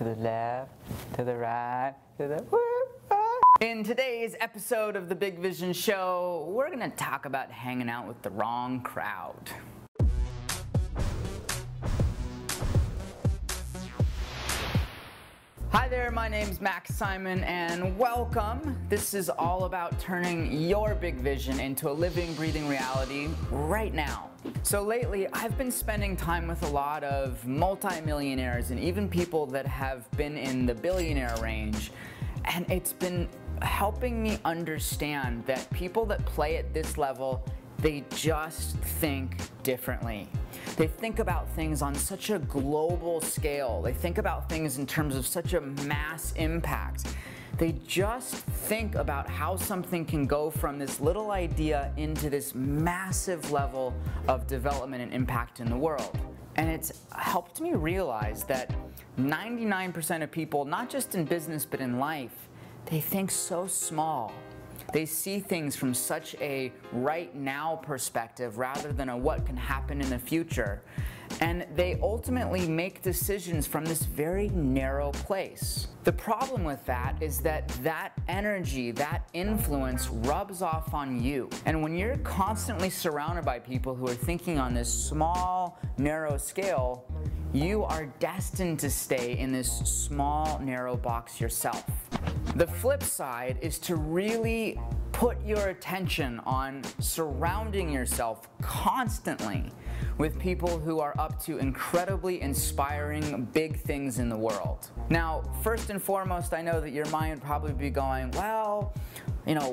to the left, to the right, to the whoop. In today's episode of The Big Vision Show, we're gonna talk about hanging out with the wrong crowd. Hi there, my name's Max Simon and welcome. This is all about turning your big vision into a living, breathing reality right now. So lately, I've been spending time with a lot of multi-millionaires and even people that have been in the billionaire range. And it's been helping me understand that people that play at this level, they just think differently. They think about things on such a global scale. They think about things in terms of such a mass impact. They just think about how something can go from this little idea into this massive level of development and impact in the world. And it's helped me realize that 99% of people, not just in business but in life, they think so small. They see things from such a right now perspective rather than a what can happen in the future. And they ultimately make decisions from this very narrow place. The problem with that is that that energy, that influence rubs off on you. And when you're constantly surrounded by people who are thinking on this small, narrow scale, you are destined to stay in this small, narrow box yourself. The flip side is to really put your attention on surrounding yourself constantly with people who are up to incredibly inspiring big things in the world. Now, first and foremost, I know that your mind would probably be going, well,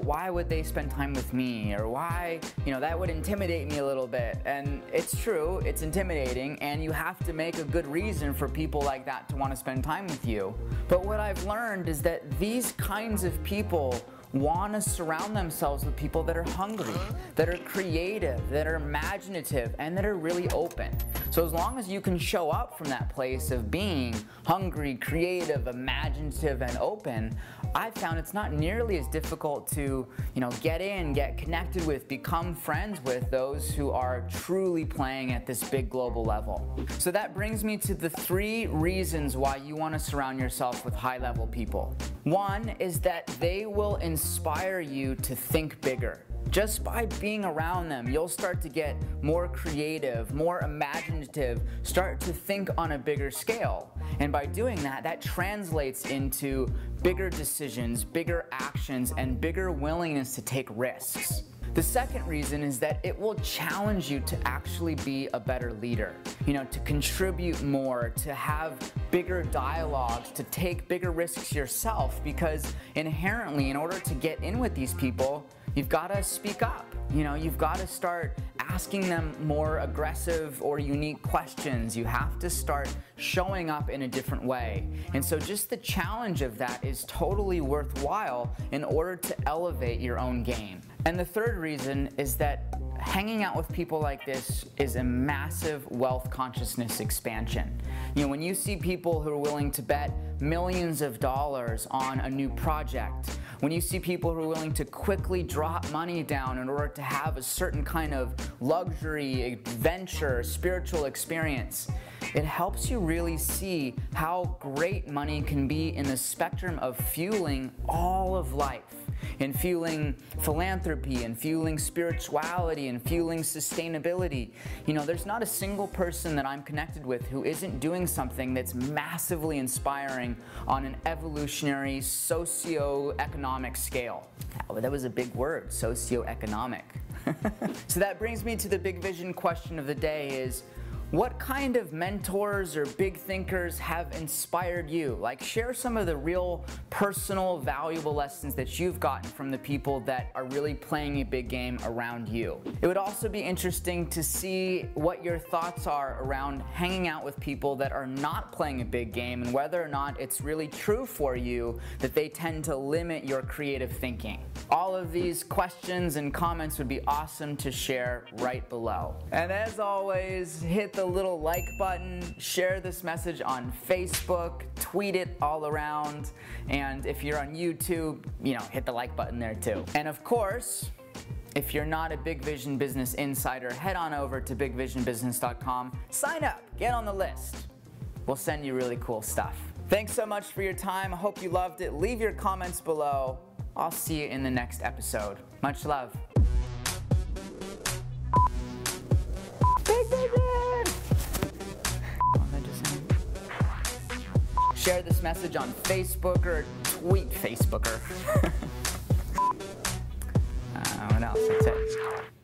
why would they spend time with me? Or why, that would intimidate me a little bit. And it's true, it's intimidating, and you have to make a good reason for people like that to want to spend time with you. But what I've learned is that these kinds of people want to surround themselves with people that are hungry, that are creative, that are imaginative, and that are really open. So as long as you can show up from that place of being hungry, creative, imaginative, and open, I've found it's not nearly as difficult to, get in, get connected with, become friends with those who are truly playing at this big global level. So that brings me to the 3 reasons why you want to surround yourself with high-level people. One is that they will inspire you to think bigger. Just by being around them, you'll start to get more creative, more imaginative, start to think on a bigger scale. And by doing that, that translates into bigger decisions, bigger actions, and bigger willingness to take risks. The second reason is that it will challenge you to actually be a better leader, to contribute more, to have bigger dialogues, to take bigger risks yourself, because inherently, in order to get in with these people, you've got to speak up. You've got to start asking them more aggressive or unique questions. You have to start showing up in a different way. And so just the challenge of that is totally worthwhile in order to elevate your own game. And the third reason is that hanging out with people like this is a massive wealth consciousness expansion. When you see people who are willing to bet millions of dollars on a new project, when you see people who are willing to quickly drop money down in order to have a certain kind of luxury, adventure, spiritual experience, it helps you really see how great money can be in the spectrum of fueling all of life, in fueling philanthropy, and fueling spirituality, and fueling sustainability. There's not a single person that I'm connected with who isn't doing something that's massively inspiring on an evolutionary, socio-economic scale. Oh, that was a big word, socio-economic. So that brings me to the big vision question of the day is, what kind of mentors or big thinkers have inspired you? Like, share some of the real personal, valuable lessons that you've gotten from the people that are really playing a big game around you. It would also be interesting to see what your thoughts are around hanging out with people that are not playing a big game and whether or not it's really true for you that they tend to limit your creative thinking. All of these questions and comments would be awesome to share right below. And as always, hit the little like button, share this message on Facebook, tweet it all around, and if you're on YouTube, hit the like button there too. And of course, if you're not a Big Vision Business Insider, head on over to bigvisionbusiness.com, sign up, get on the list. We'll send you really cool stuff. Thanks so much for your time. I hope you loved it. Leave your comments below. I'll see you in the next episode. Much love. Big vision! What was I just saying? Share this message on Facebook or tweet Facebooker. What else? That's it.